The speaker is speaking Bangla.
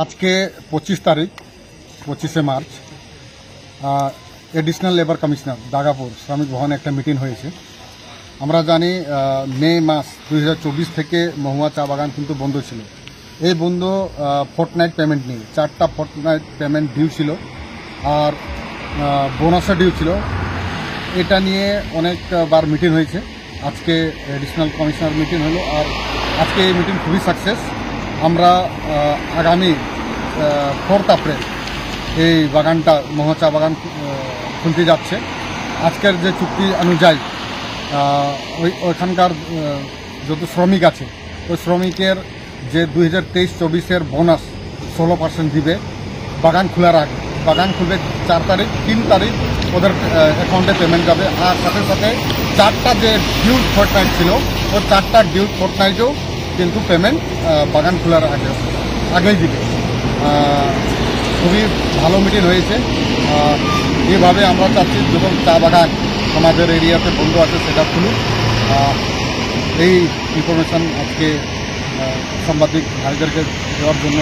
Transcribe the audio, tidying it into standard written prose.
আজকে 25 তারিখ 25শে March additional labour commissioner Dagapur শ্রমিক ভবনে একটা মিটিং হয়েছে। আমরা জানি মে মাস 2024 থেকে মহুয়া চা বাগান কিন্তু বন্ধ ছিল। এই বন্ধ ফোর্টনাইট পেমেন্ট নিয়ে 4টা ফোর্টনাইট পেমেন্ট ডিউ ছিল আর বোনাসও ডিউ ছিল। এটা নিয়ে অনেকবার মিটিং হয়েছে। আজকে এডিশনাল কমিশনার মিটিং হলো আর আজকে এই মিটিং খুবই সাকসেস। আমরা আগামী 4 এপ্রিল এই বাগানটা মহুয়া চা বাগান খুলতে যাচ্ছে। আজকের যে চুক্তি অনুযায়ী ওইখানকার যত শ্রমিক আছে ওই শ্রমিকের যে 2023-24-এর বোনাস 16% দিবে বাগান খোলার আগে। বাগান খুলবে 4 তারিখ, 3 তারিখ ওদের অ্যাকাউন্টে পেমেন্ট যাবে। আর সাথে সাথে 4টা যে ডিউ ফোর্টনাইট ছিল ওই 4টা ডিউ ফোর্টনাইটেও কিন্তু পেমেন্ট বাগান খোলার আগেই দিবে। খুবই ভালো মিটিং হয়েছে। এইভাবে আমরা চাচ্ছি যখন চা বাগান আমাদের এরিয়াতে বন্ধ আছে সেটা খুলুক। এই ইনফরমেশান আজকে সাংবাদিক ভাইদেরকে দেওয়ার জন্য